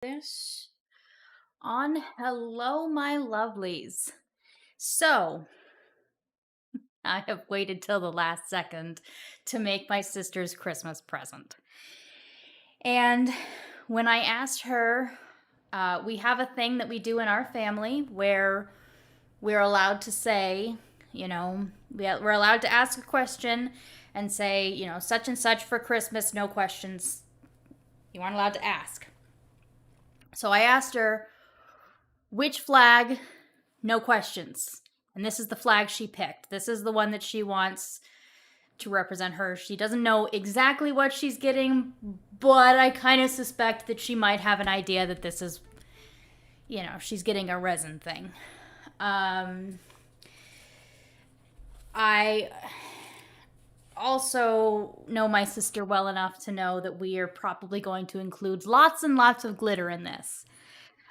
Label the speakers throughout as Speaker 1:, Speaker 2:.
Speaker 1: This on Hello, my lovelies. So, I have waited till the last second to make my sister's Christmas present. And when I asked her, we have a thing that we do in our family where we're allowed to say, we're allowed to ask a question and say, such and such for Christmas, no questions. You aren't allowed to ask. So I asked her, which flag, no questions. And this is the flag she picked. This is the one that she wants to represent her. She doesn't know exactly what she's getting, but I kind of suspect that she might have an idea that this is, she's getting a resin thing. I also know my sister well enough to know that we are probably going to include lots and lots of glitter in this.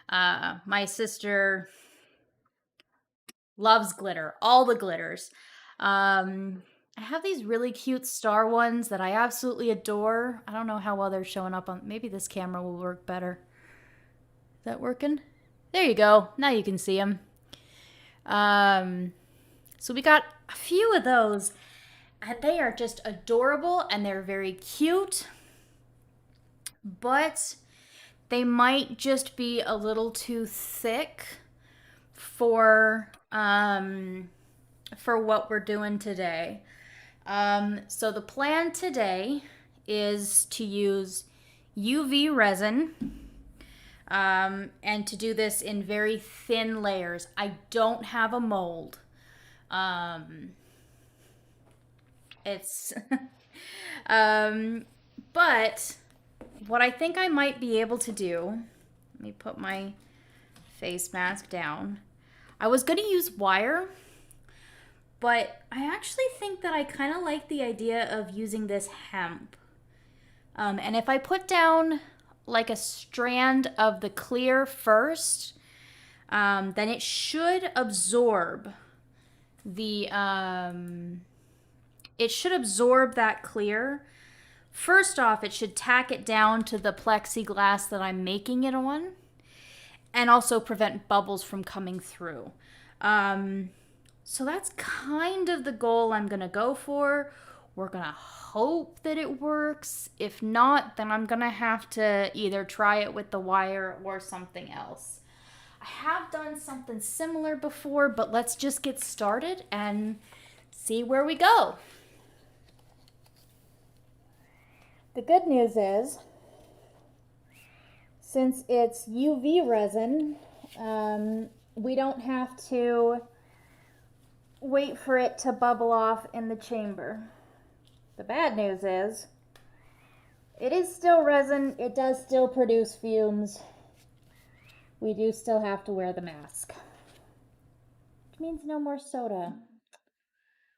Speaker 1: My sister loves glitter, all the glitters. I have these really cute star ones that I absolutely adore. I don't know how well they're showing up on. Maybe this camera will work better. Is that working? There you go. Now you can see them. So we got a few of those, and they are just adorable and they're very cute. But they might just be a little too thick for what we're doing today. So the plan today is to use UV resin and to do this in very thin layers. I don't have a mold. It's but what I think I might be able to do, let me put my face mask down. I was going to use wire, but I actually think that I kind of like the idea of using this hemp. And if I put down like a strand of the clear first, then it should absorb that clear. First off, it should tack it down to the plexiglass that I'm making it on, and also prevent bubbles from coming through. So that's kind of the goal I'm going to go for. We're going to hope that it works. If not, then I'm going to have to either try it with the wire or something else. I have done something similar before, but let's just get started and see where we go. The good news is, since it's UV resin, we don't have to wait for it to bubble off in the chamber. The bad news is, it is still resin. It does still produce fumes. We do still have to wear the mask. Which means no more soda.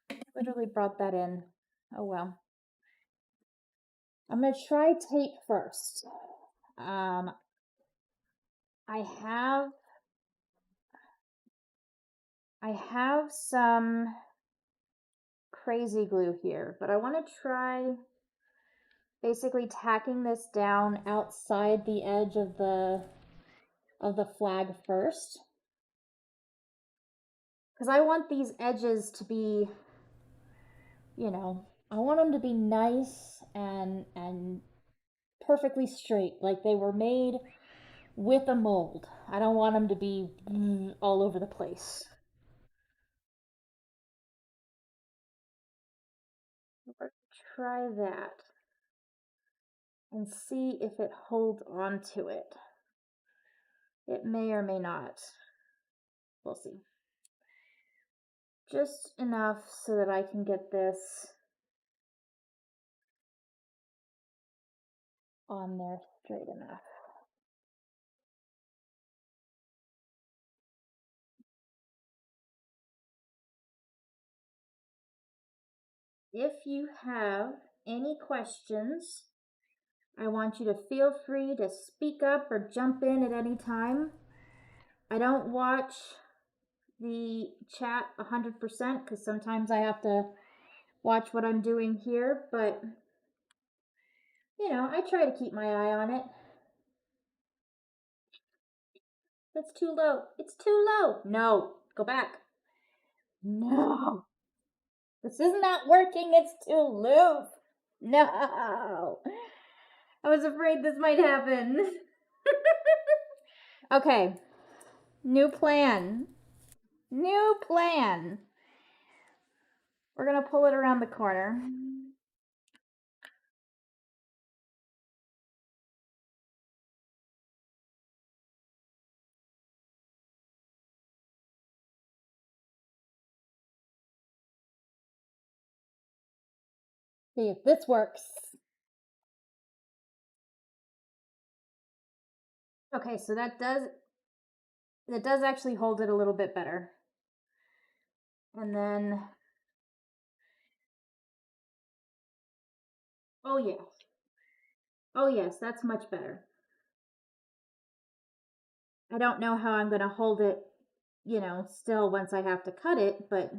Speaker 1: I literally brought that in. Oh well. I'm going to try tape first. I have some crazy glue here, but I want to try basically tacking this down outside the edge of the flag first, because I want these edges to be, I want them to be nice and perfectly straight, like they were made with a mold. I don't want them to be all over the place. Let's try that and see if it holds on to it. It may or may not. We'll see. Just enough so that I can get this on there straight enough. If you have any questions, I want you to feel free to speak up or jump in at any time. I don't watch the chat 100% because sometimes I have to watch what I'm doing here, but I try to keep my eye on it. That's too low. It's too low. No, go back. No, this is not working. It's too loose. No. I was afraid this might happen. Okay. New plan. New plan. We're going to pull it around the corner. See if this works. Okay, so that does actually hold it a little bit better. And then, oh yes. Oh yes, that's much better. I don't know how I'm going to hold it, still once I have to cut it, but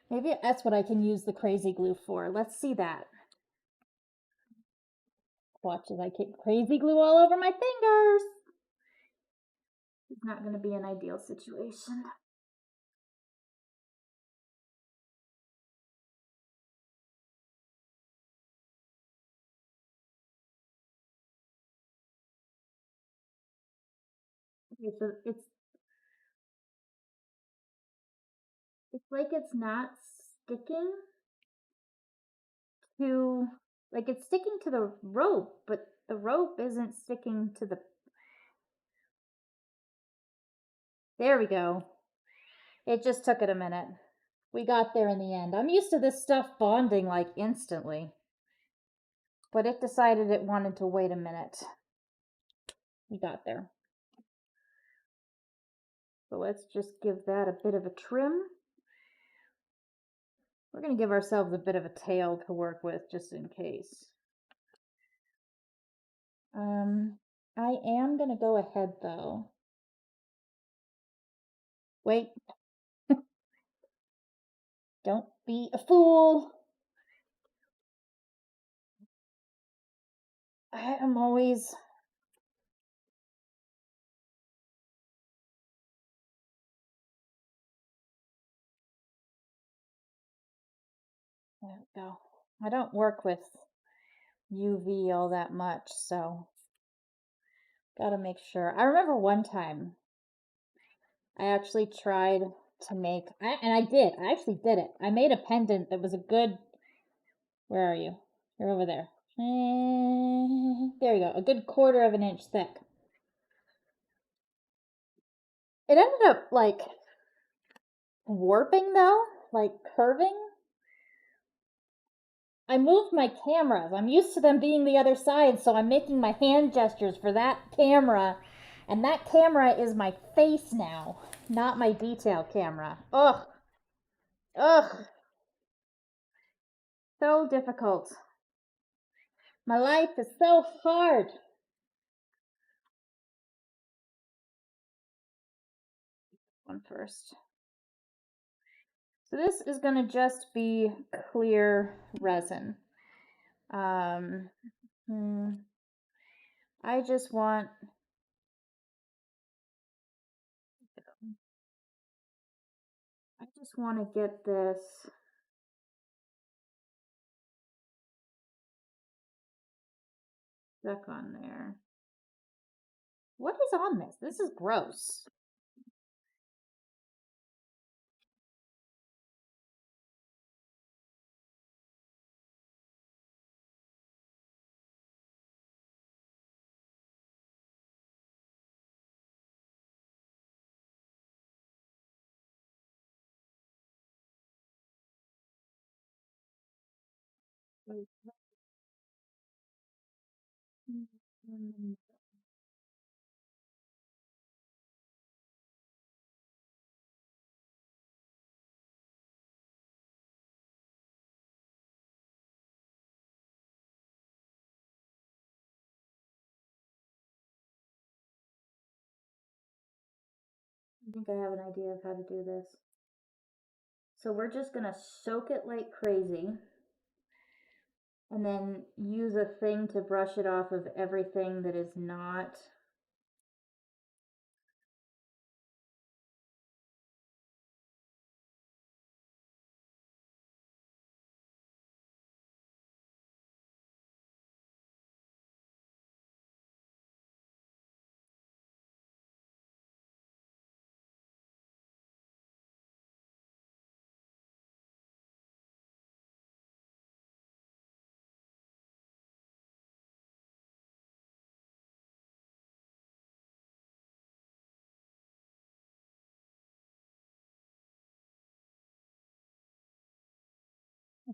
Speaker 1: maybe that's what I can use the crazy glue for. Let's see that. Watch as I get crazy glue all over my fingers. It's not going to be an ideal situation. Okay, so it's like it's not sticking to, like it's sticking to the rope, but the rope isn't sticking to the, there we go. It just took it a minute. We got there in the end. I'm used to this stuff bonding like instantly, but it decided it wanted to wait a minute. We got there. So let's just give that a bit of a trim. We're going to give ourselves a bit of a tail to work with just in case. I am going to go ahead though. Wait. Don't be a fool. I am always... There we go. I don't work with UV all that much, so gotta make sure. I remember one time I actually tried to make, and I did. I actually did it. I made a pendant that was a good, where are you? You're over there. There you go. A good 1/4 of an inch thick. It ended up like warping though, like curving. I moved my cameras. I'm used to them being the other side, so I'm making my hand gestures for that camera. And that camera is my face now, not my detail camera. Ugh. Ugh. So difficult. My life is so hard. One first. So this is going to just be clear resin. I just want to get this stuck on there. What is on this? This is gross. I think I have an idea of how to do this. So we're just going to soak it like crazy and then use a thing to brush it off of everything that is not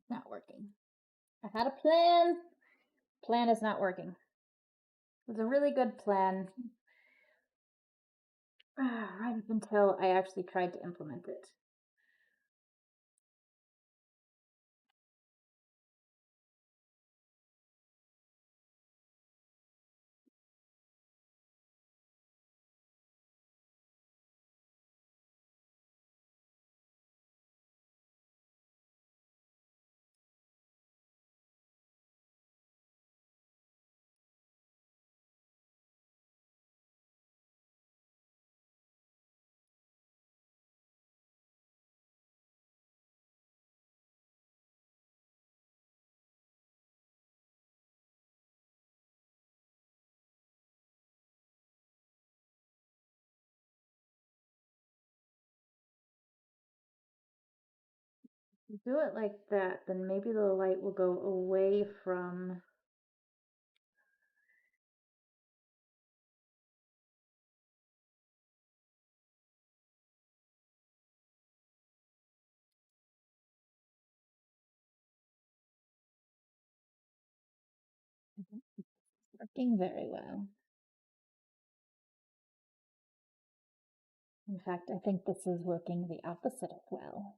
Speaker 1: Not working. I had a plan. Plan is not working. It was a really good plan. Right up until I actually tried to implement it. If you do it like that, then maybe the light will go away from. Working very well. In fact, I think this is working the opposite of well.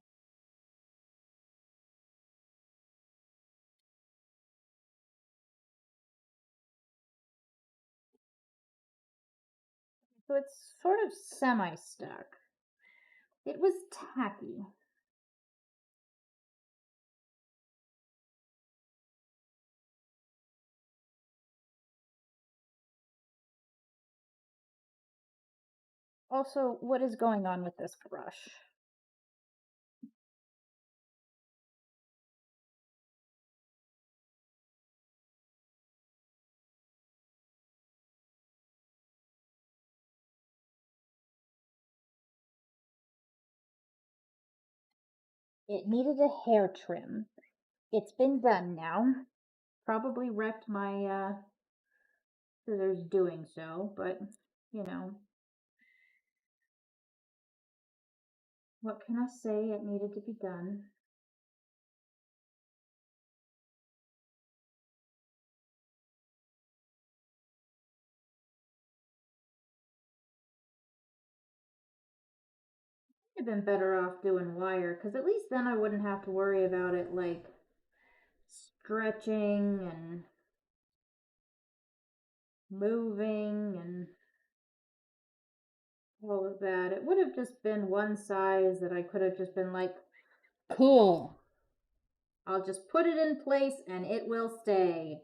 Speaker 1: So it's sort of semi-stuck. It was tacky. Also, what is going on with this brush? It needed a hair trim. It's been done now. Probably wrecked my scissors doing so, but you know, what can I say? It needed to be done. I'd been better off doing wire, because at least then I wouldn't have to worry about it like stretching and moving and all of that. It would have just been one size that I could have just been like, cool. I'll just put it in place and it will stay.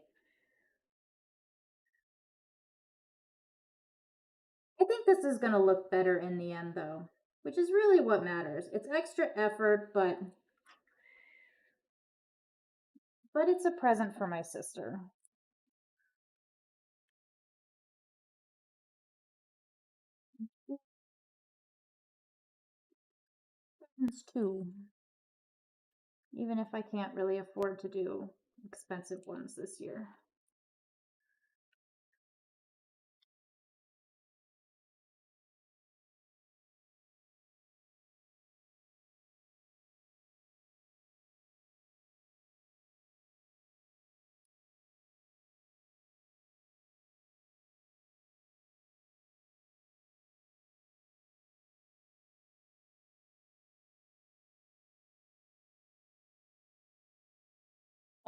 Speaker 1: I think this is going to look better in the end though, which is really what matters. It's extra effort, but it's a present for my sister. It's two. Even if I can't really afford to do expensive ones this year.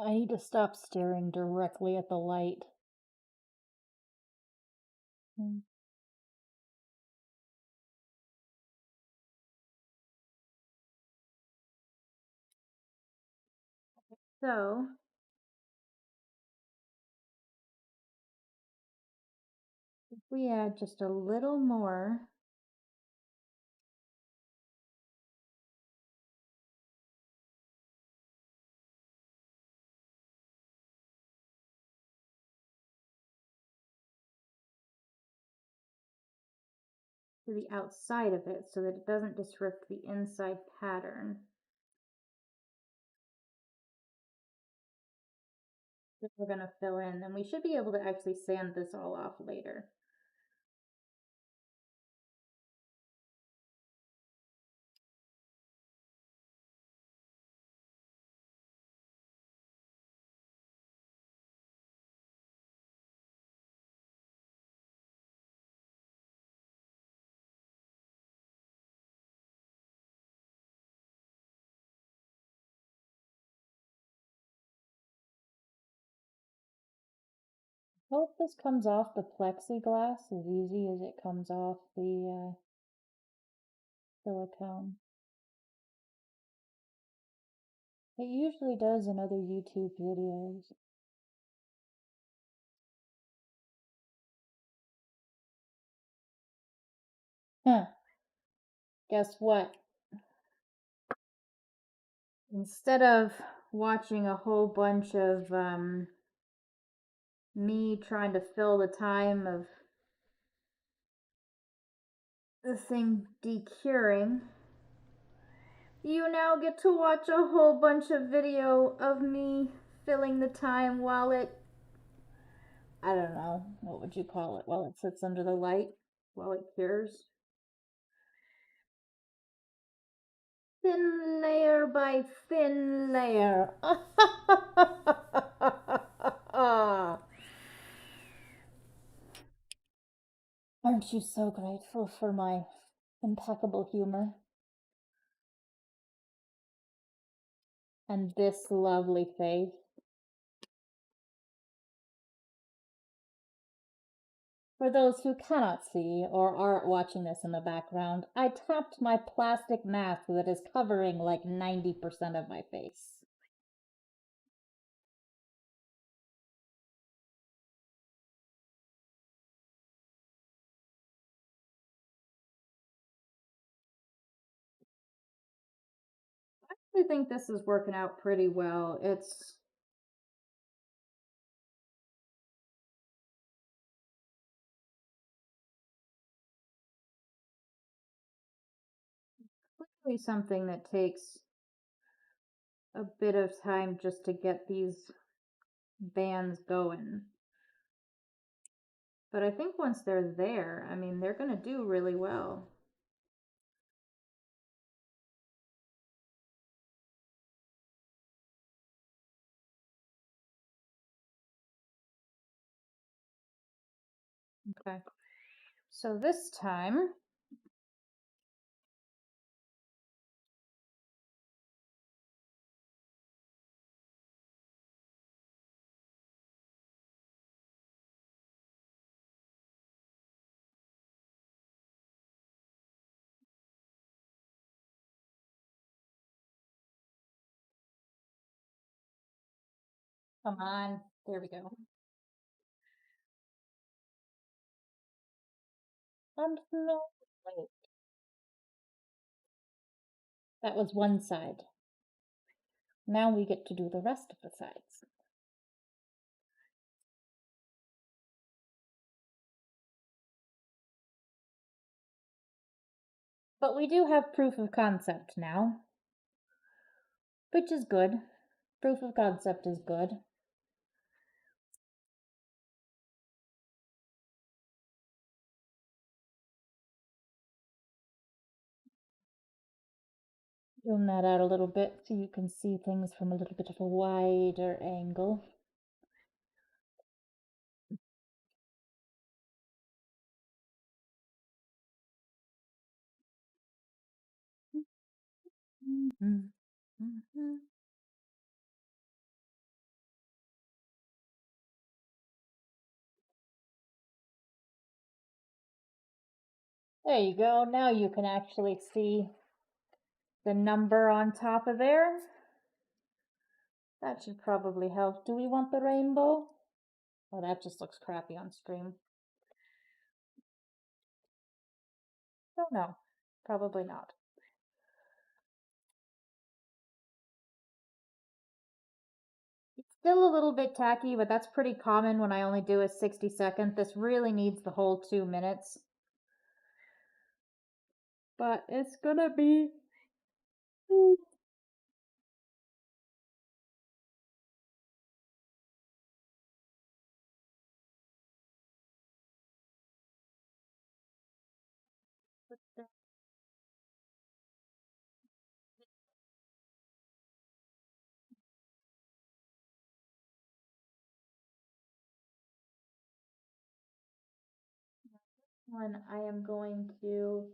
Speaker 1: I need to stop staring directly at the light. So, if we add just a little more to the outside of it so that it doesn't disrupt the inside pattern, that we're going to fill in, then we should be able to actually sand this all off later. Hope this comes off the plexiglass as easy as it comes off the silicone. It usually does in other YouTube videos. Huh. Guess what? Instead of watching a whole bunch of me trying to fill the time of the thing decuring, you now get to watch a whole bunch of video of me filling the time while it, I don't know, what would you call it, while it sits under the light, while it cures. Thin layer by thin layer. Aren't you so grateful for my impeccable humor? And this lovely face. For those who cannot see or aren't watching this in the background, I tapped my plastic mask that is covering like 90% of my face. I think this is working out pretty well. It's clearly something that takes a bit of time just to get these bands going. But I think once they're there, I mean, they're going to do really well. Okay. So this time, come on, there we go. And no, wait. That was one side. Now we get to do the rest of the sides. But we do have proof of concept now, which is good. Proof of concept is good. Zoom that out a little bit so you can see things from a little bit of a wider angle. There you go. Now you can actually see the number on top of there. That should probably help. Do we want the rainbow? Oh, that just looks crappy on stream. Don't know. Probably not. It's still a little bit tacky, but that's pretty common when I only do a 60-second. This really needs the whole 2 minutes. But it's gonna be... One, I am going to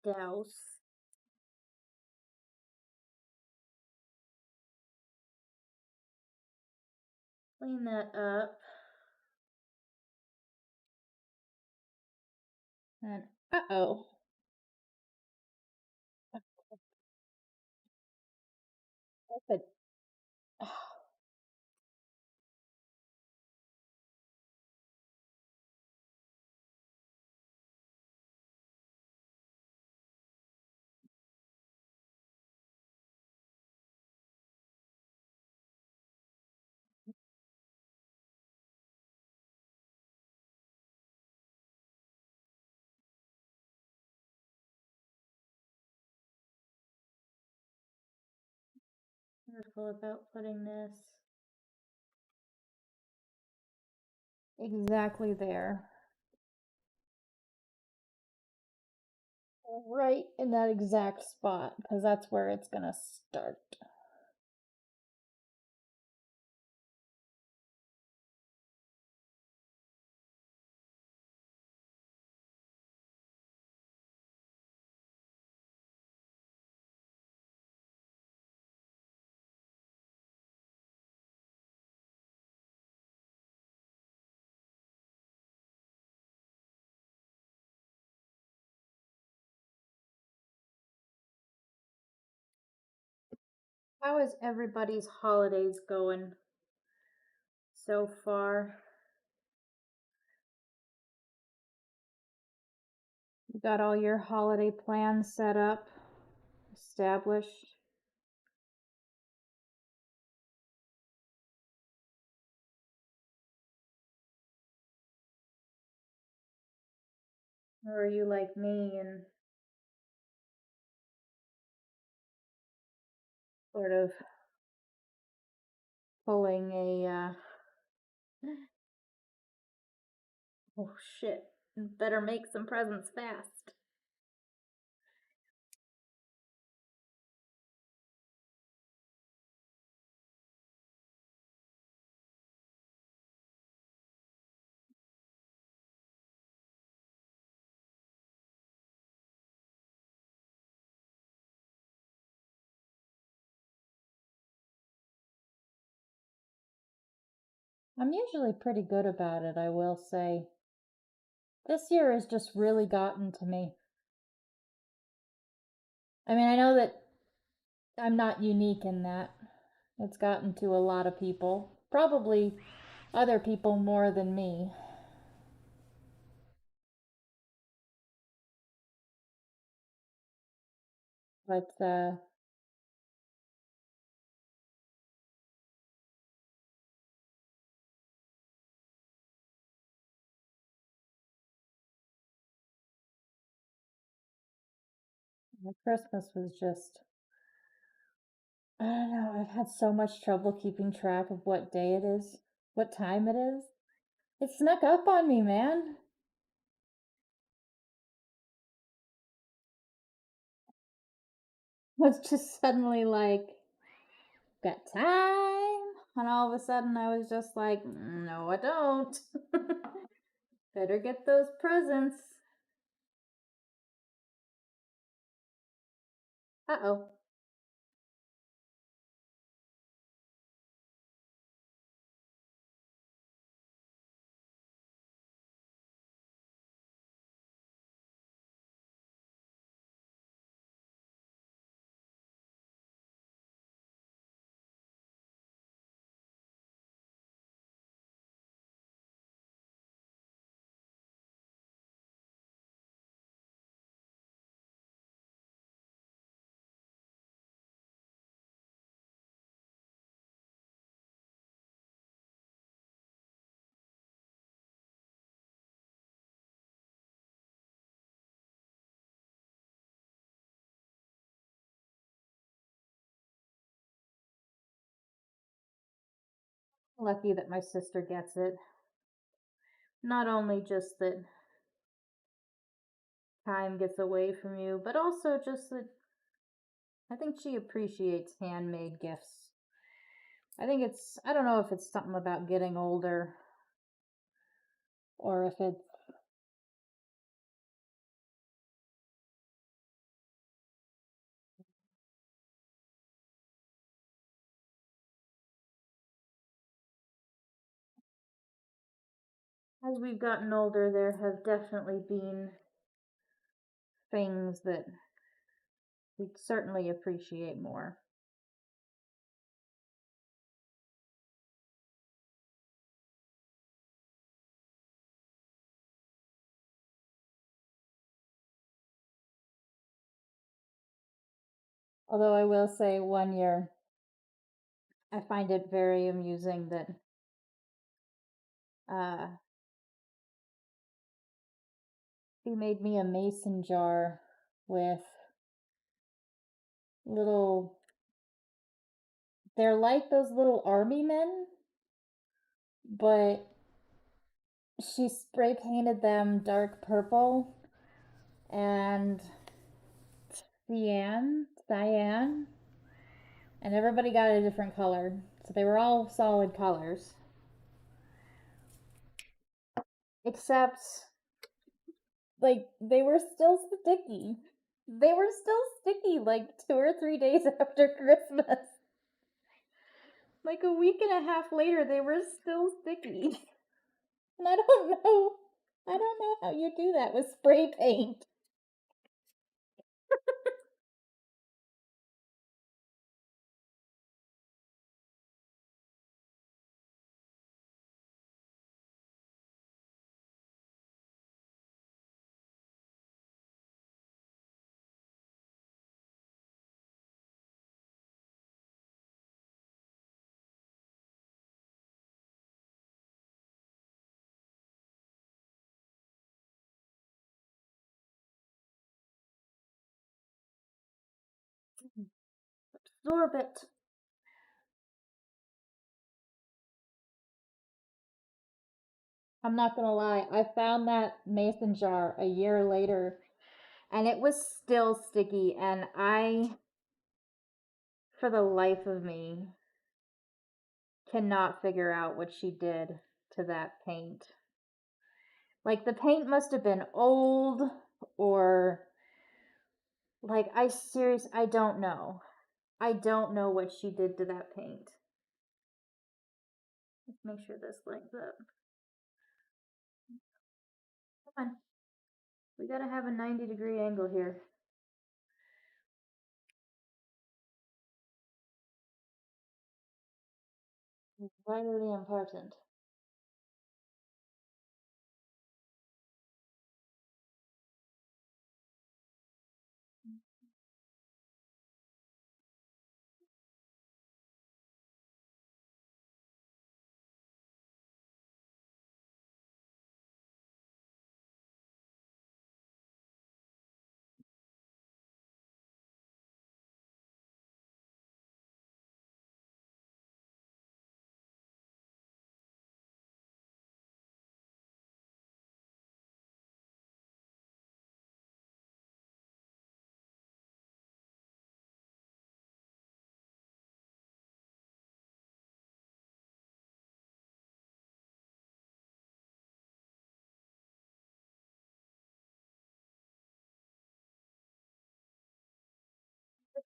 Speaker 1: douse. clean that up. And uh-oh. But careful about putting this exactly there. Right in that exact spot, because that's where it's gonna start. How is everybody's holidays going so far? You got all your holiday plans set up, established? Or are you like me and sort of pulling a, oh shit, better make some presents fast. I'm usually pretty good about it, I will say. This year has just really gotten to me. I mean, I know that I'm not unique in that. It's gotten to a lot of people. Probably other people more than me. But Christmas was just, I don't know, I've had so much trouble keeping track of what day it is, what time it is. It snuck up on me, man. Was just suddenly like, got time? And all of a sudden I was just like, no, I don't. Better get those presents. Uh-oh. Lucky that my sister gets it. Not only just that time gets away from you, but also just that I think she appreciates handmade gifts. I don't know if it's something about getting older or if it's, As we've gotten older, there have definitely been things that we certainly appreciate more. Although I will say one year, I find it very amusing that uh, he made me a mason jar with little, they're like those little army men, but she spray painted them dark purple and cyan, and everybody got a different color. So they were all solid colors. Except, like, they were still sticky. They were still sticky like 2 or 3 days after Christmas. Like a week and a half later, they were still sticky. And I don't know how you do that with spray paint. Absorb it. I'm not gonna lie, I found that mason jar a year later and it was still sticky, and I, for the life of me, cannot figure out what she did to that paint. Like, the paint must have been old, or like, I don't know. I don't know what she did to that paint. Let's make sure this lines up. Come on. We gotta have a 90-degree angle here. Vitally important.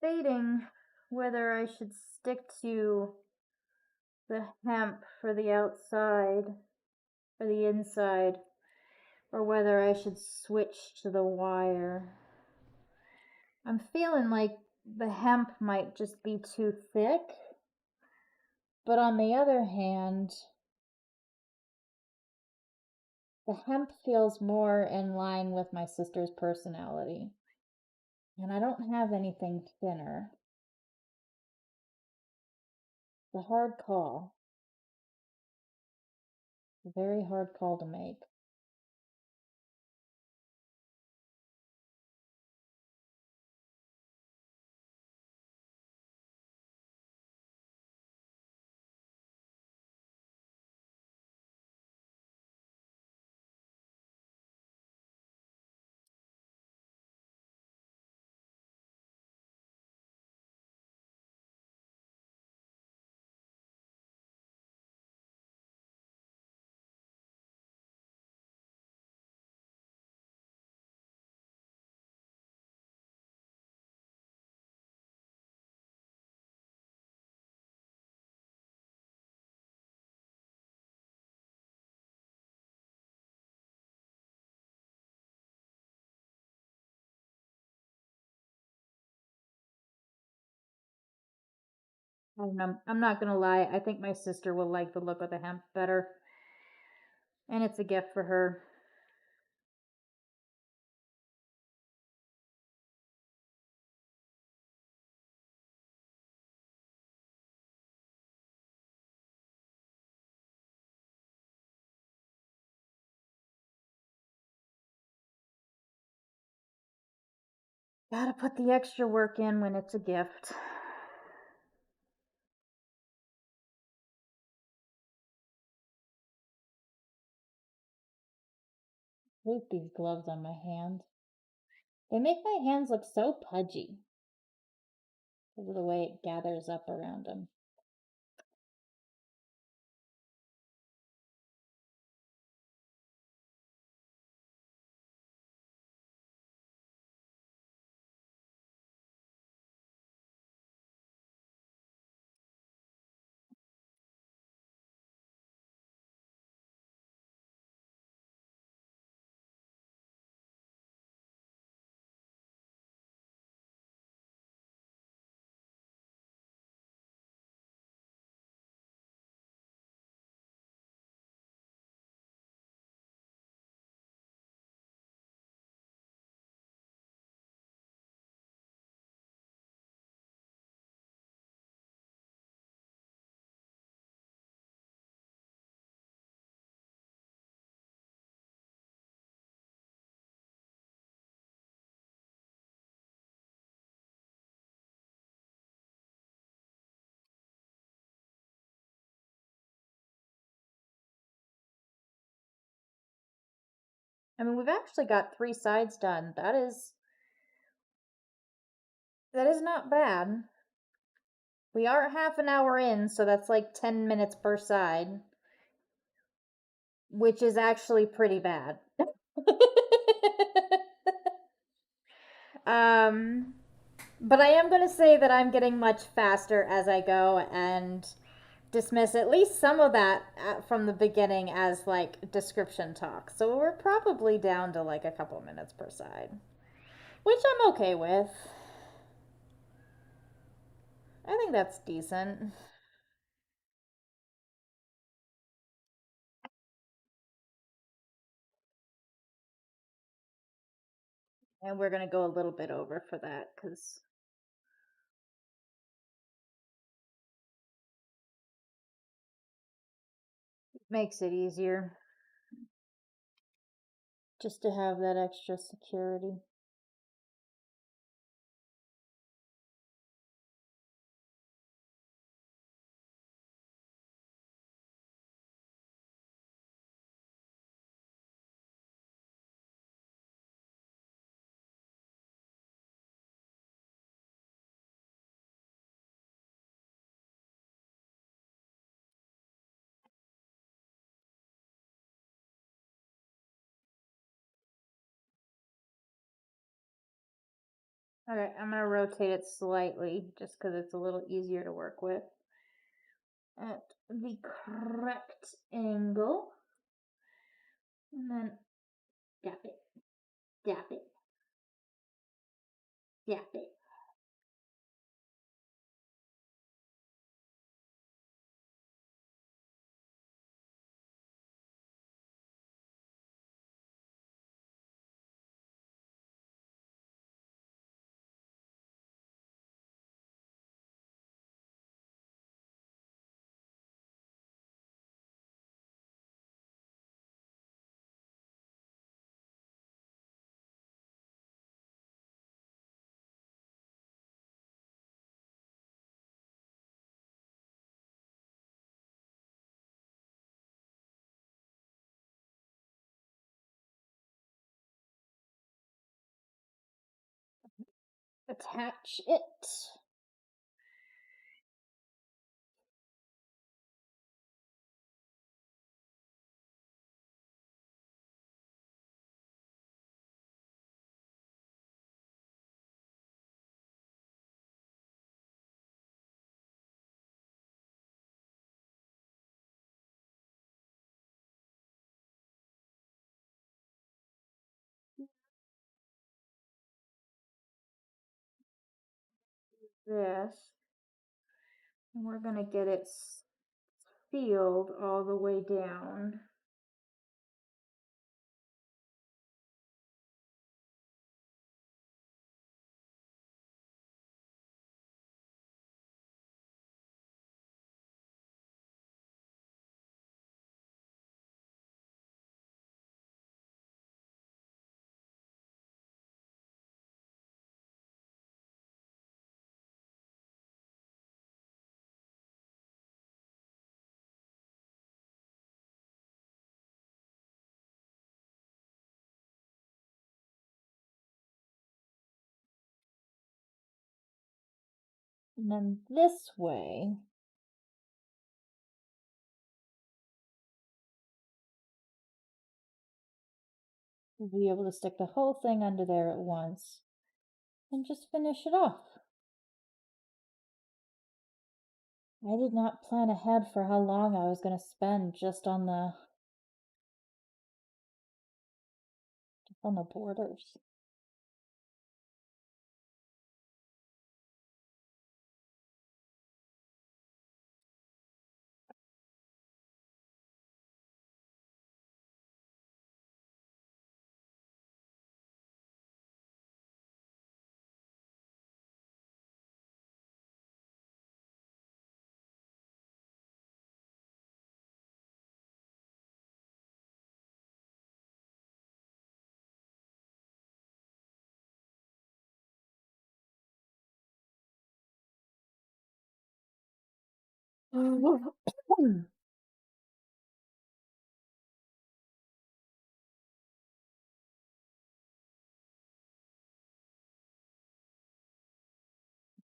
Speaker 1: Debating whether I should stick to the hemp for the outside or the inside, or whether I should switch to the wire. I'm feeling like the hemp might just be too thick, but on the other hand, the hemp feels more in line with my sister's personality, and I don't have anything thinner. It's a hard call, a very hard call to make. I don't know. I'm not gonna lie. I think my sister will like the look of the hemp better, and it's a gift for her. Gotta put the extra work in when it's a gift. I hate these gloves on my hands. They make my hands look so pudgy because of the way it gathers up around them. I mean, we've actually got 3 sides done. That is not bad. We are half an hour in, so that's like 10 minutes per side, which is actually pretty bad. um, but I am going to say that I'm getting much faster as I go and dismiss at least some of that from the beginning as like description talk. So we're probably down to like a couple minutes per side, which I'm okay with. I think that's decent. And we're going to go a little bit over for that because it makes it easier just to have that extra security. Okay, I'm going to rotate it slightly just because it's a little easier to work with at the correct angle. And then dap it, dap it, dap it. Attach it. This. And we're going to get it sealed all the way down. And then this way, we'll be able to stick the whole thing under there at once and just finish it off. I did not plan ahead for how long I was going to spend just on the borders.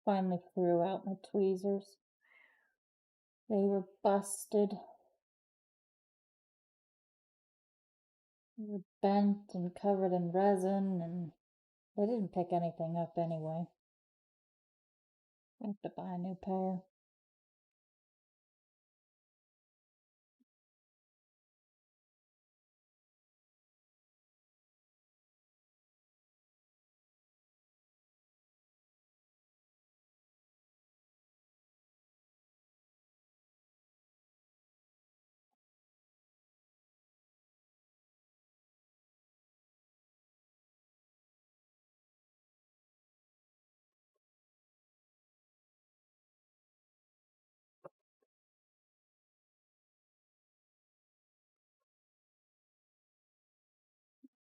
Speaker 1: Finally threw out my tweezers. They were busted. They were bent and covered in resin, and they didn't pick anything up anyway. I have to buy a new pair.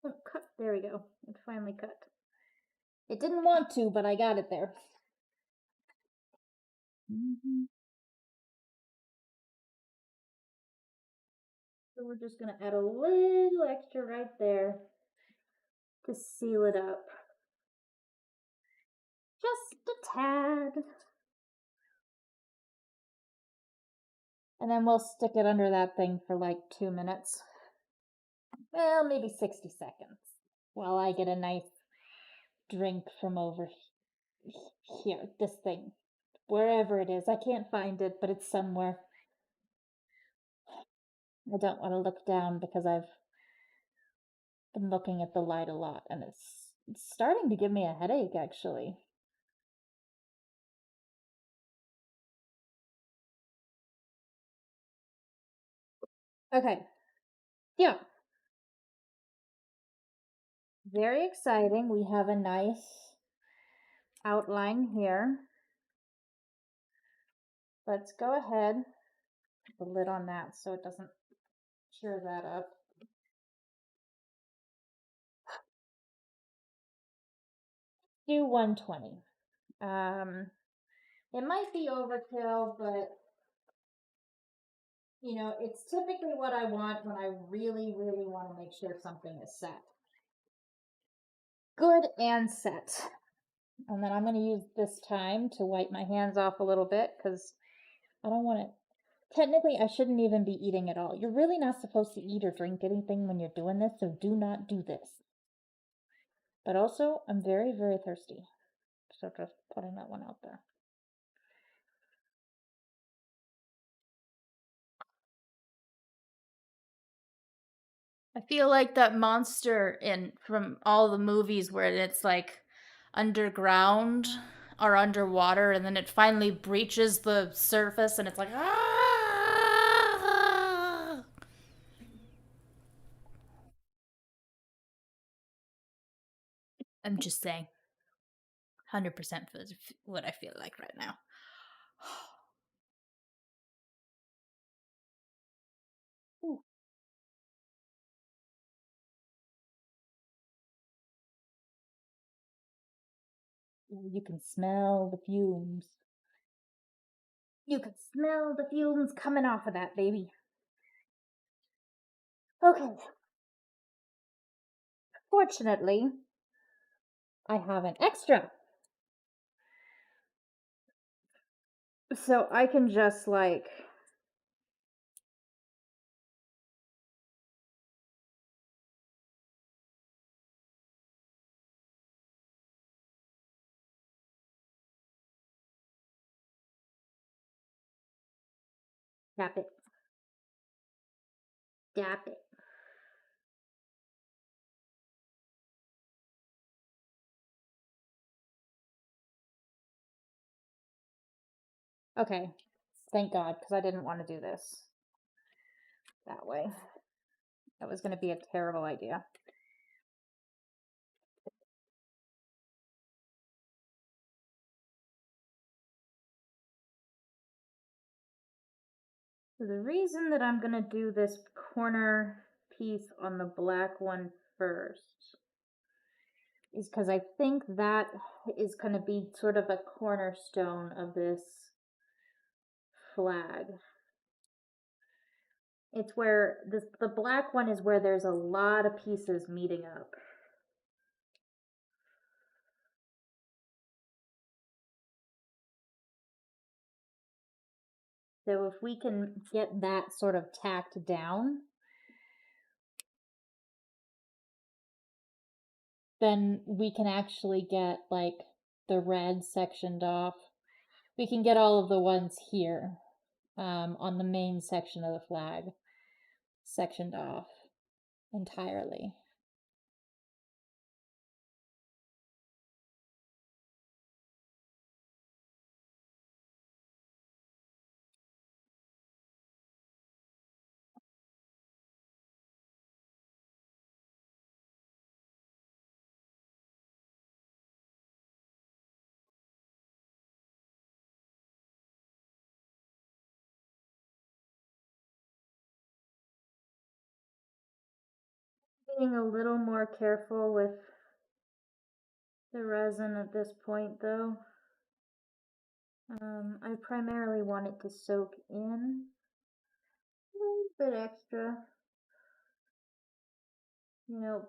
Speaker 1: Oh, cut. There we go. It finally cut. It didn't want to, but I got it there. So we're just going to add a little extra right there to seal it up. Just a tad. And then we'll stick it under that thing for like 2 minutes. Well, maybe 60 seconds while I get a nice drink from over here. This thing. Wherever it is. I can't find it, but it's somewhere. I don't want to look down because I've been looking at the light a lot and it's starting to give me a headache actually. Okay. Yeah. Very exciting. We have a nice outline here. Let's go ahead, put the lid on that so it doesn't cheer that up. Do 120. It might be overkill, but you know, it's typically what I want when I really, really want to make sure something is set. Good and set. And then I'm going to use this time to wipe my hands off a little bit because I don't want to. Technically, I shouldn't even be eating at all. You're really not supposed to eat or drink anything when you're doing this, so do not do this. But also, I'm very, very thirsty. So just putting that one out there. I feel like that monster in from all the movies where it's like underground are underwater, and then it finally breaches the surface, and it's like, ah! I'm just saying, 100% what I feel like right now. Ooh. You can smell the fumes. You can smell the fumes coming off of that, baby. Okay. Fortunately, I have an extra. So I can just like tap it. Tap it. Okay. Thank God, because I didn't want to do this that way. That was going to be a terrible idea. So the reason that I'm going to do this corner piece on the black one first is because I think that is going to be sort of a cornerstone of this flag. It's where the black one is where there's a lot of pieces meeting up. So if we can get that sort of tacked down, then we can actually get like the red sectioned off. We can get all of the ones here on the main section of the flag sectioned off entirely. Being a little more careful with the resin at this point though. I primarily want it to soak in a little bit extra,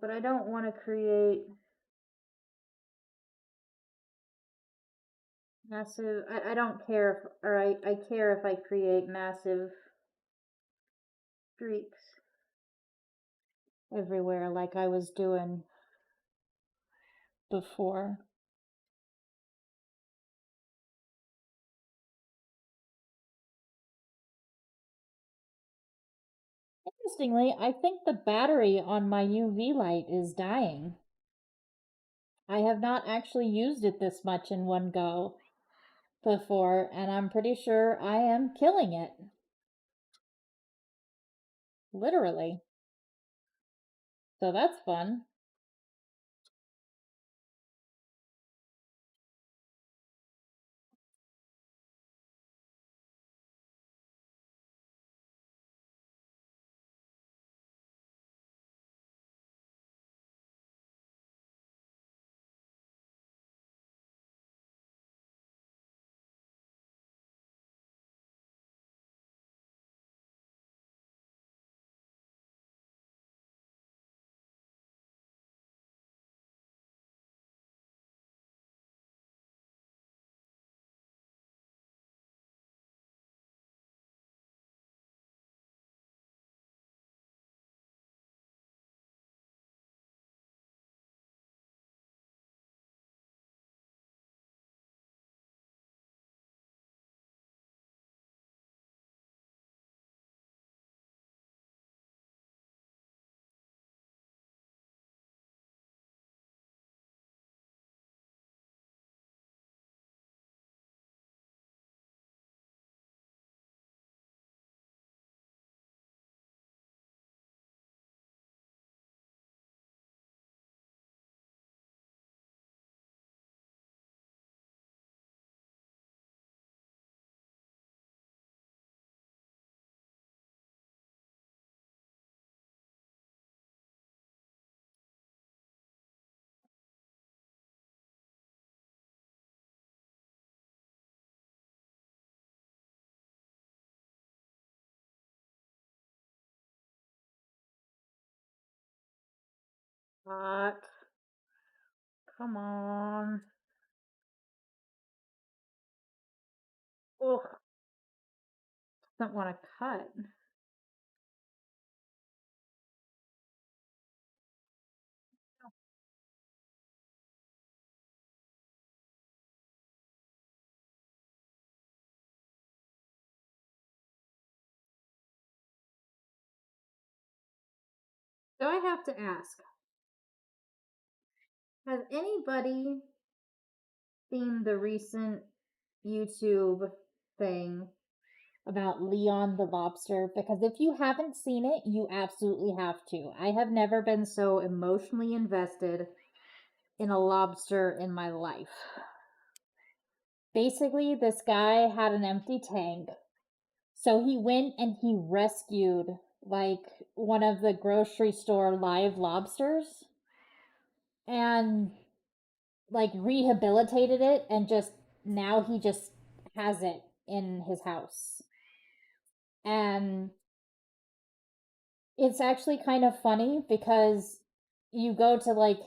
Speaker 1: but I don't want to create massive, I don't care if, or I care if I create massive streaks everywhere like I was doing before. Interestingly, I think the battery on my UV light is dying. I have not actually used it this much in one go before, and I'm pretty sure I am killing it. Literally. So that's fun. Hot. Come on. Ugh. Don't want to cut. So I have to ask, has anybody seen the recent YouTube thing about Leon the lobster? Because if you haven't seen it, you absolutely have to. I have never been so emotionally invested in a lobster in my life. Basically, this guy had an empty tank. So he went and he rescued like one of the grocery store live lobsters and like rehabilitated it and just now he just has it in his house. And it's actually kind of funny because you go to like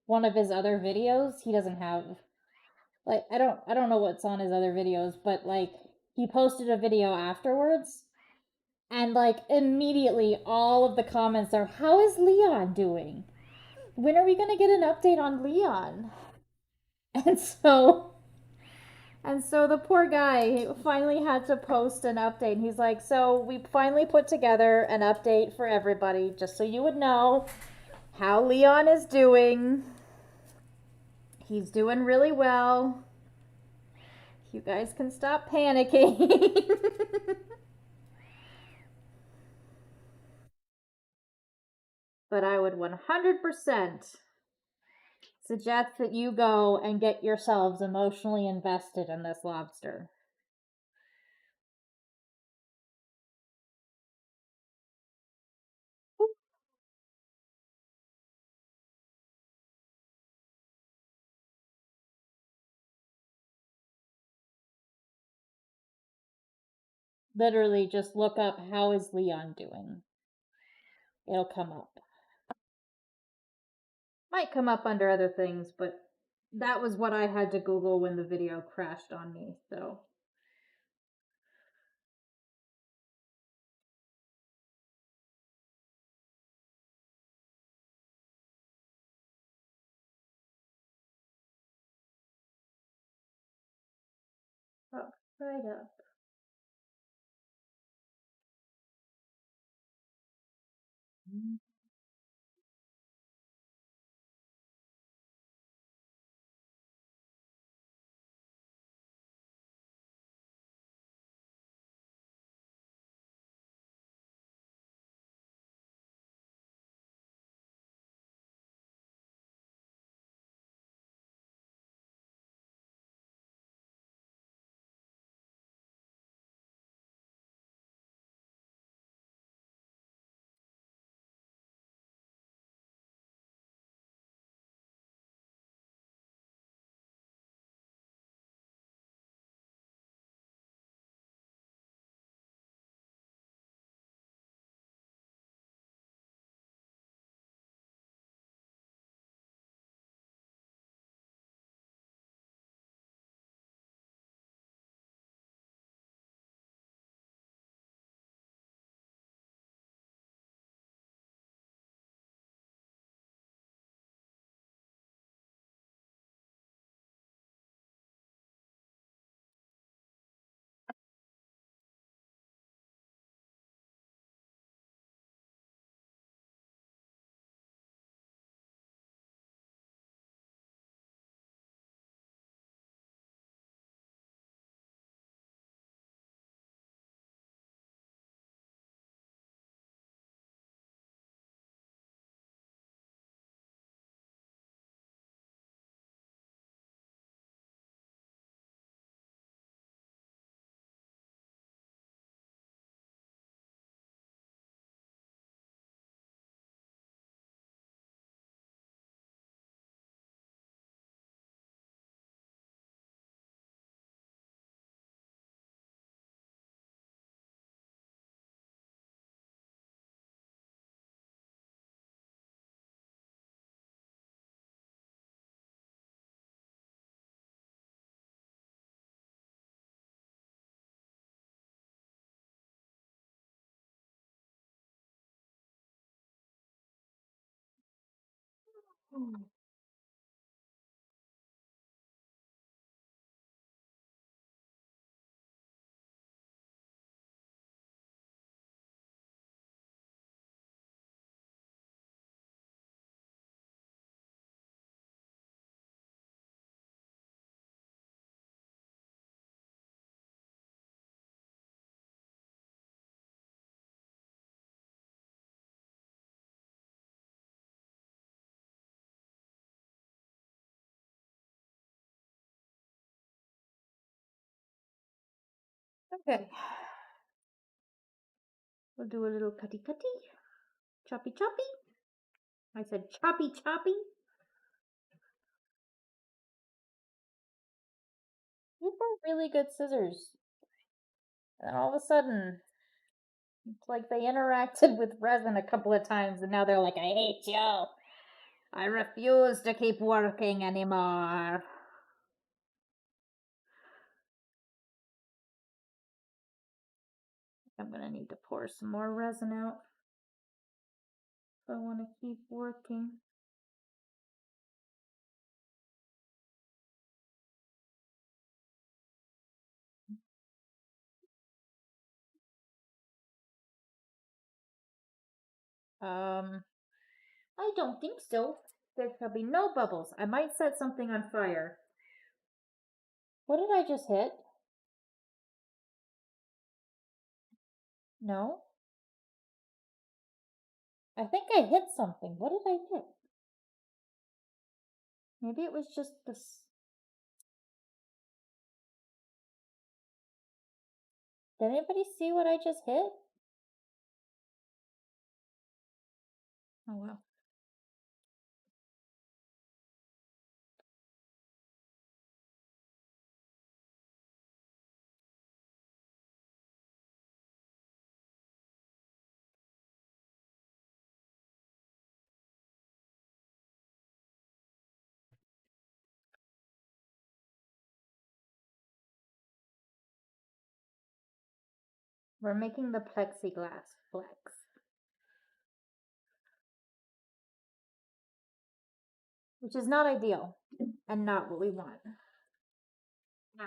Speaker 1: one of his other videos, he doesn't have like I don't know what's on his other videos, but like he posted a video afterwards and like immediately all of the comments are, how is Leon doing? When are we going to get an update on Leon? And so the poor guy finally had to post an update. He's like, so we finally put together an update for everybody, just so you would know how Leon is doing. He's doing really well. You guys can stop panicking. But I would 100% suggest that you go and get yourselves emotionally invested in this lobster. Literally, just look up how is Leon doing. It'll come up. Might come up under other things, but that was what I had to Google when the video crashed on me. So up, right up. Okay. We'll do a little cutty cutty. Choppy choppy. I said choppy choppy. You bought really good scissors. And all of a sudden, it's like they interacted with Resin a couple of times and now they're like, I hate you. I refuse to keep working anymore. I'm gonna need to pour some more resin out if I want to keep working. I don't think so. There shall be no bubbles. I might set something on fire. What did I just hit? No? I think I hit something. What did I hit? Maybe it was just this. Did anybody see what I just hit? Oh well. We're making the plexiglass flex. Which is not ideal and not what we want. Ow.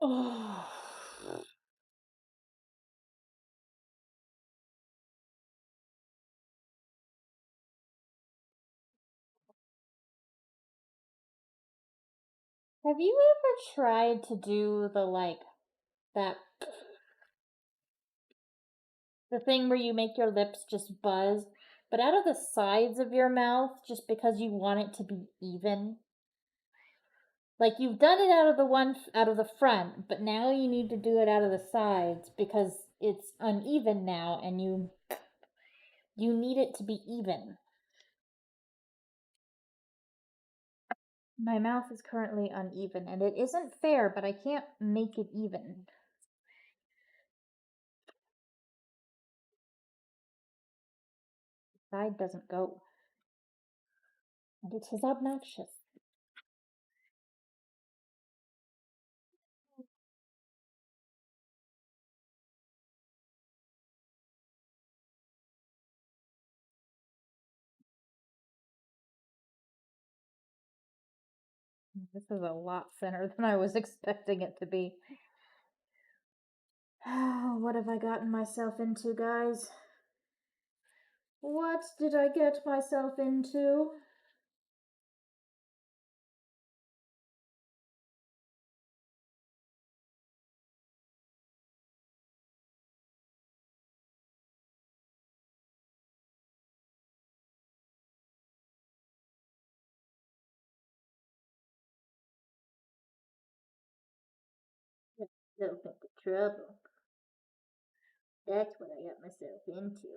Speaker 1: Oh. Have you ever tried to do that the thing where you make your lips just buzz, but out of the sides of your mouth just because you want it to be even? Like you've done it out of the front, but now you need to do it out of the sides because it's uneven now and you need it to be even. My mouth is currently uneven and it isn't fair, but I can't make it even. The side doesn't go. And it is obnoxious. This is a lot thinner than I was expecting it to be. What have I gotten myself into, guys? What did I get myself into? Little bit of trouble. That's what I got myself into.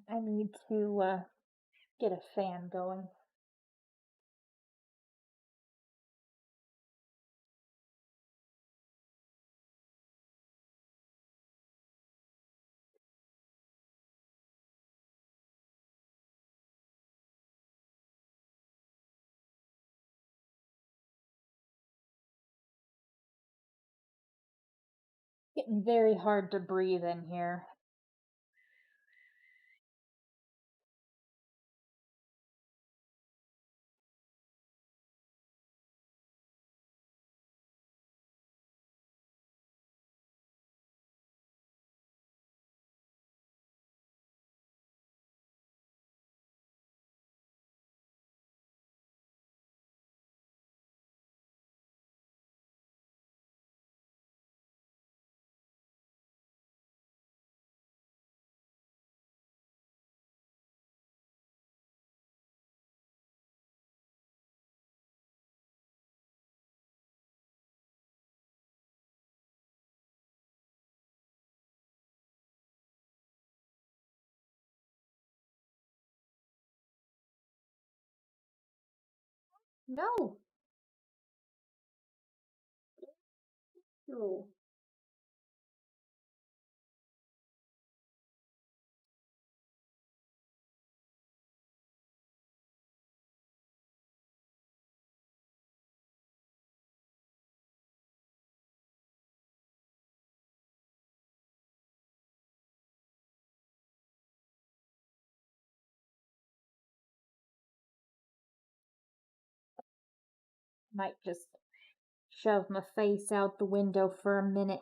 Speaker 1: I need to get a fan going. Getting very hard to breathe in here. No. No. Might just shove my face out the window for a minute.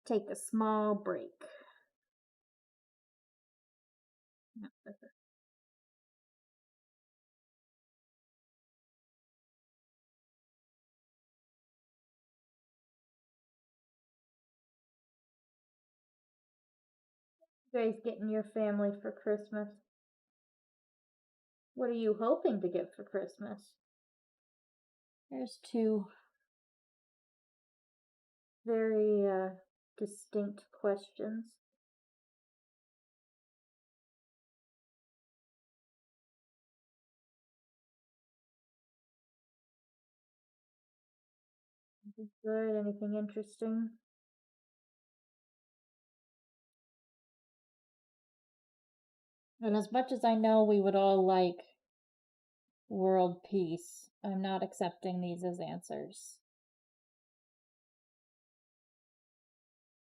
Speaker 1: Take a small break. You guys getting your family for Christmas? What are you hoping to get for Christmas? There's two very distinct questions. Anything good? Anything interesting? And as much as I know we would all like world peace, I'm not accepting these as answers.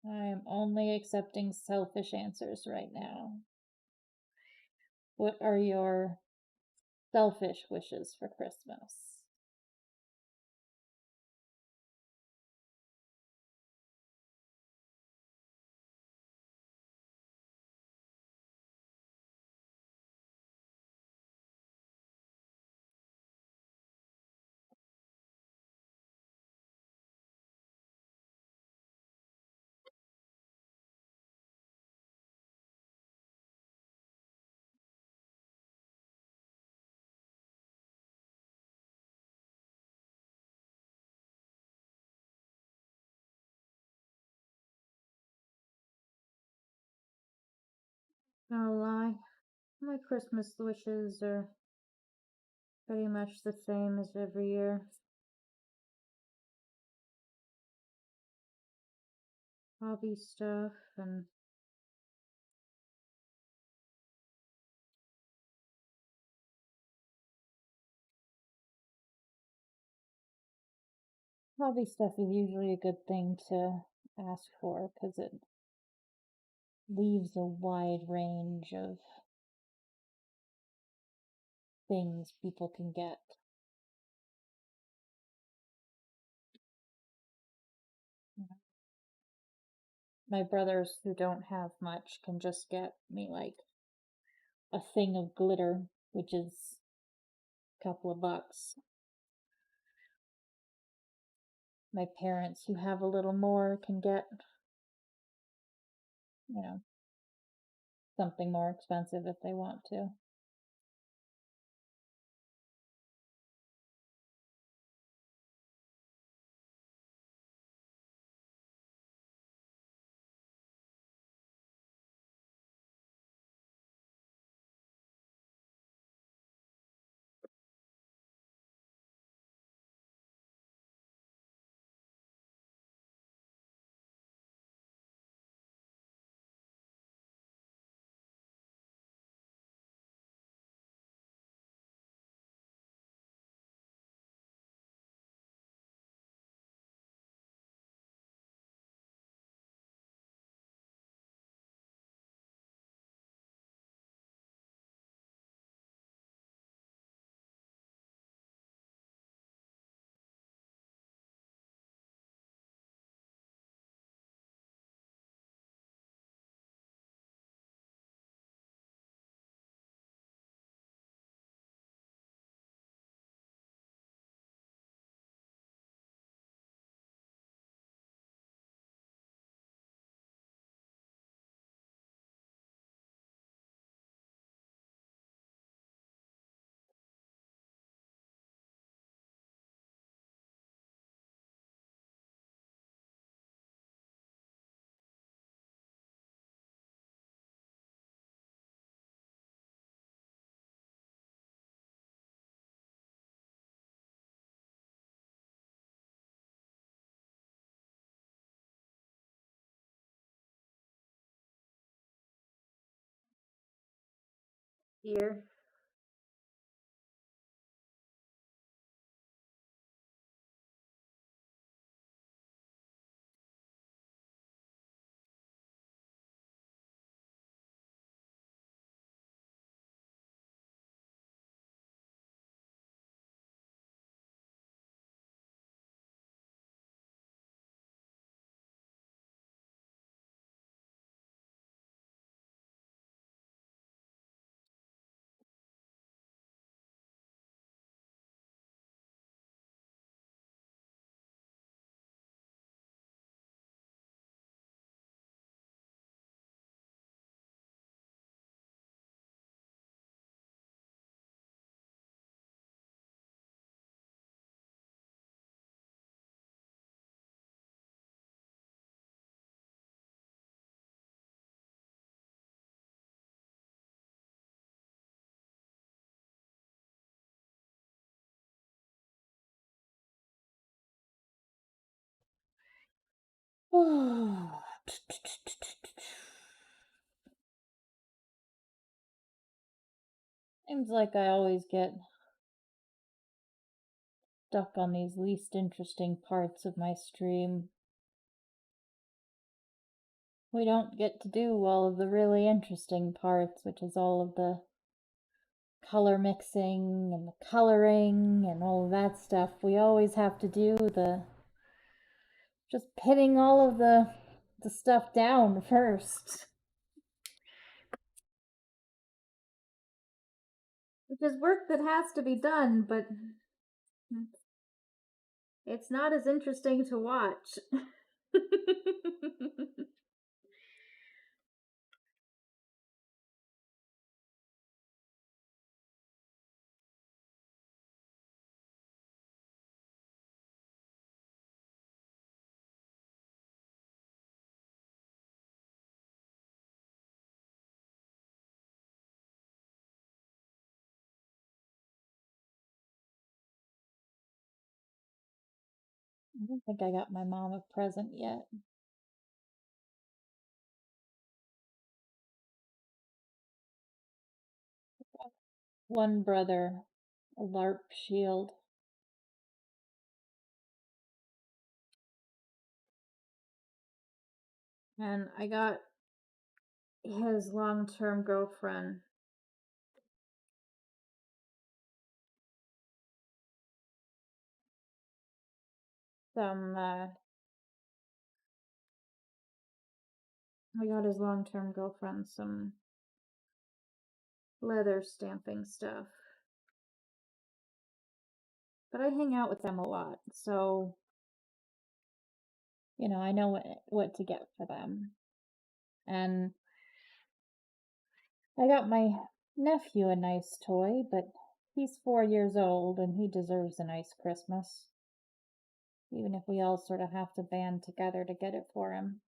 Speaker 1: I am only accepting selfish answers right now. What are your selfish wishes for Christmas? No lie, my Christmas wishes are pretty much the same as every year. Hobby stuff and hobby stuff is usually a good thing to ask for because it leaves a wide range of things people can get. My brothers who don't have much can just get me like a thing of glitter, which is a couple of bucks. My parents who have a little more can get, you know, something more expensive if they want to. Here. Seems like I always get stuck on these least interesting parts of my stream. We don't get to do all of the really interesting parts, which is all of the color mixing and the coloring and all of that stuff. We always have to do the just pinning all of the stuff down first. Which is work that has to be done, but it's not as interesting to watch. I don't think I got my mom a present yet. One brother, a LARP shield. And I got his long-term girlfriend some I got his long-term girlfriend some leather stamping stuff. But I hang out with them a lot, so I know what to get for them. And I got my nephew a nice toy, but he's 4 years old and he deserves a nice Christmas. Even if we all sort of have to band together to get it for him.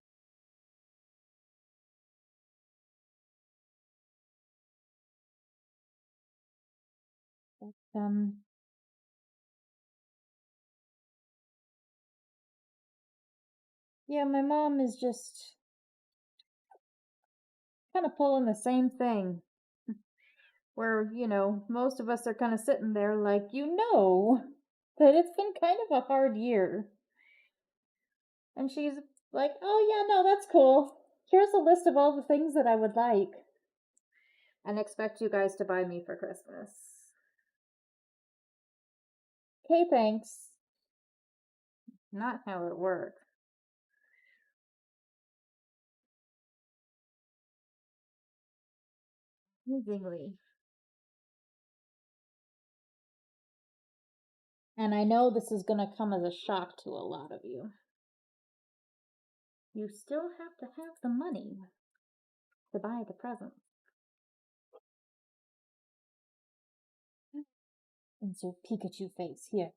Speaker 1: But, yeah, my mom is just kind of pulling the same thing. Where, most of us are kind of sitting there like, that it's been kind of a hard year. And she's like, oh, yeah, no, that's cool. Here's a list of all the things that I would like. And expect you guys to buy me for Christmas. Okay, thanks. Not how it works. Amazingly. And I know this is going to come as a shock to a lot of you. You still have to have the money to buy the presents. Insert Pikachu face here.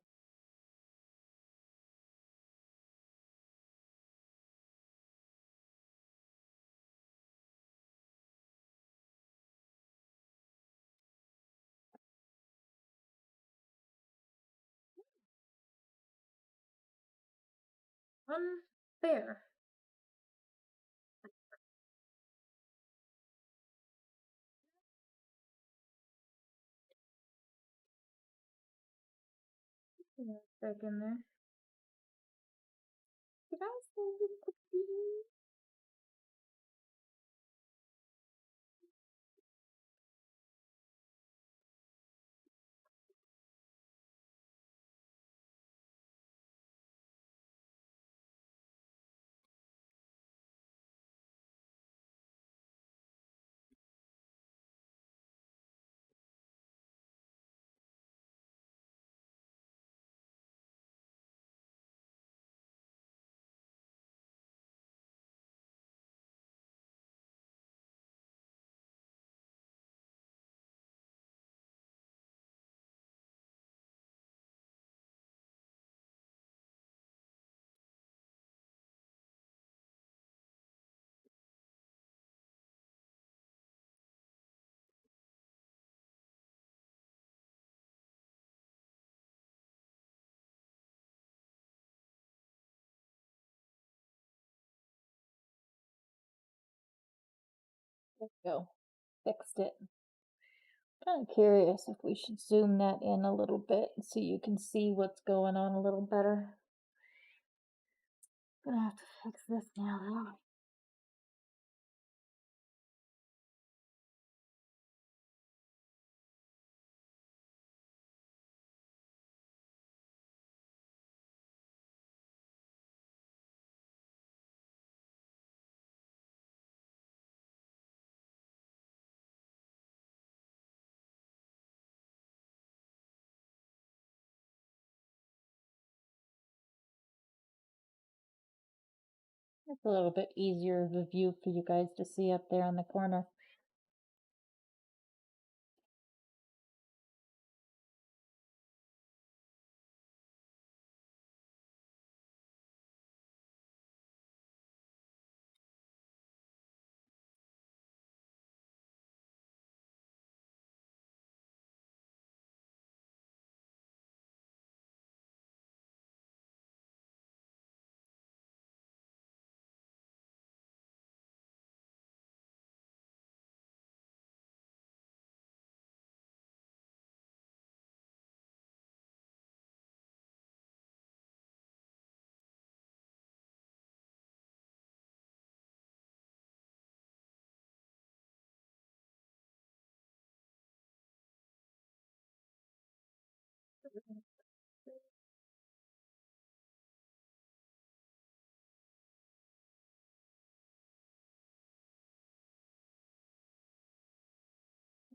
Speaker 1: Unfair. Back in there. Did I say you could be? There we go. Fixed it. Kind of curious if we should zoom that in a little bit so you can see what's going on a little better. Gonna have to fix this now though. It's a little bit easier of a view for you guys to see up there in the corner.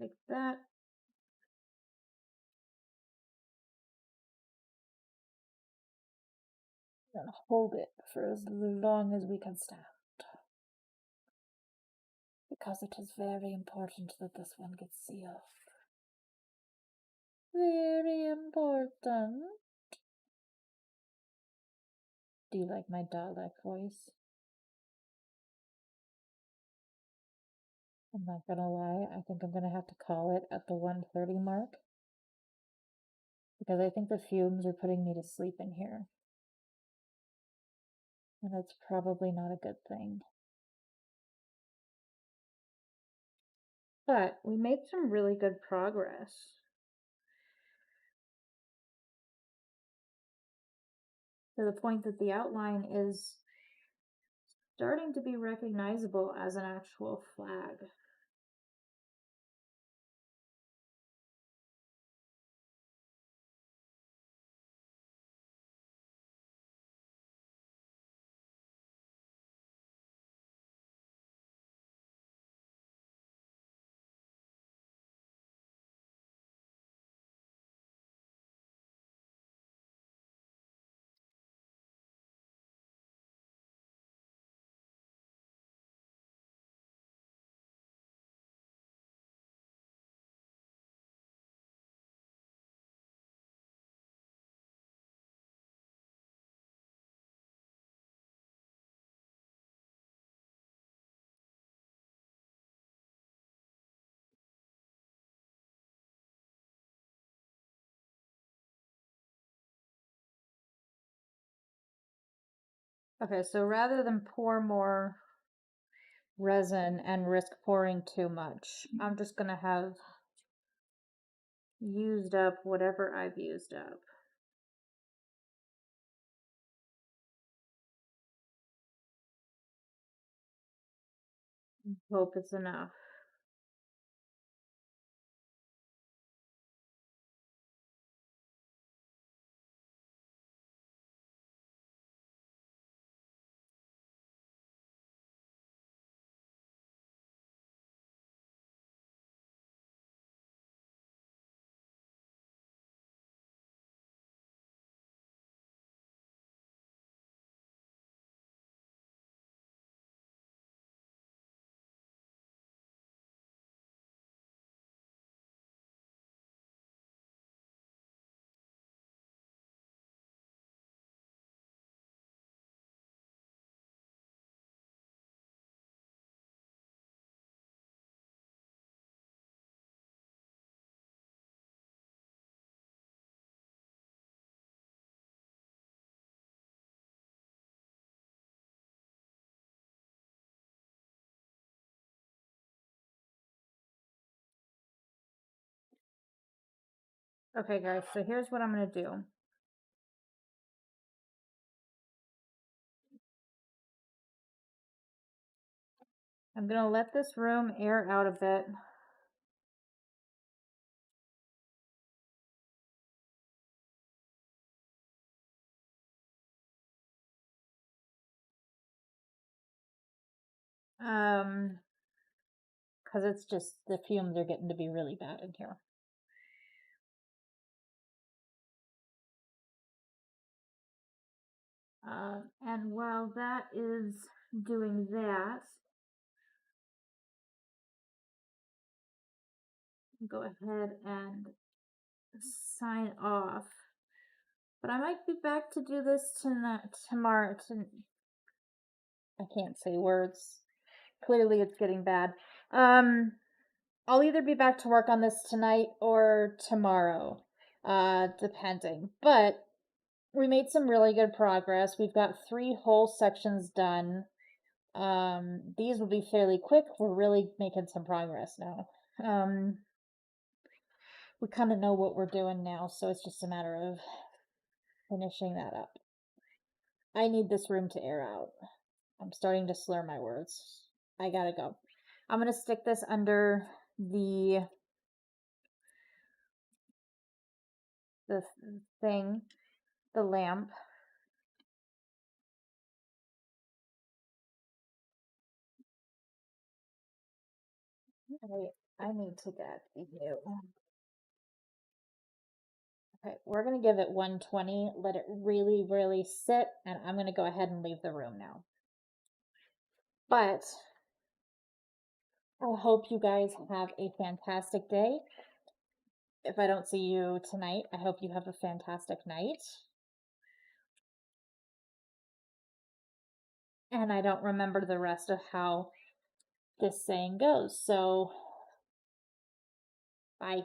Speaker 1: Like that. I'm gonna hold it for as long as we can stand. Because it is very important that this one gets sealed. Very important. Do you like my Dalek voice? I'm not gonna lie, I think I'm gonna have to call it at the 1:30 mark. Because I think the fumes are putting me to sleep in here. And that's probably not a good thing. But we made some really good progress. To the point that the outline is starting to be recognizable as an actual flag. Okay, so rather than pour more resin and risk pouring too much, I'm just gonna have used up whatever I've used up. Hope it's enough. Okay, guys, so here's what I'm going to do. I'm going to let this room air out a bit. Because it's just the fumes are getting to be really bad in here. And while that is doing that, go ahead and sign off. But I might be back to do this tomorrow. I can't say words. Clearly, it's getting bad. I'll either be back to work on this tonight or tomorrow, depending. But we made some really good progress. We've got 3 whole sections done. These will be fairly quick. We're really making some progress now. We kind of know what we're doing now, so it's just a matter of finishing that up. I need this room to air out. I'm starting to slur my words. I gotta go. I'm gonna stick this under the thing, the lamp. I need to get you. Okay, we're gonna give it 120, let it really, really sit, and I'm gonna go ahead and leave the room now. But I hope you guys have a fantastic day. If I don't see you tonight, I hope you have a fantastic night. And I don't remember the rest of how this saying goes, so bye.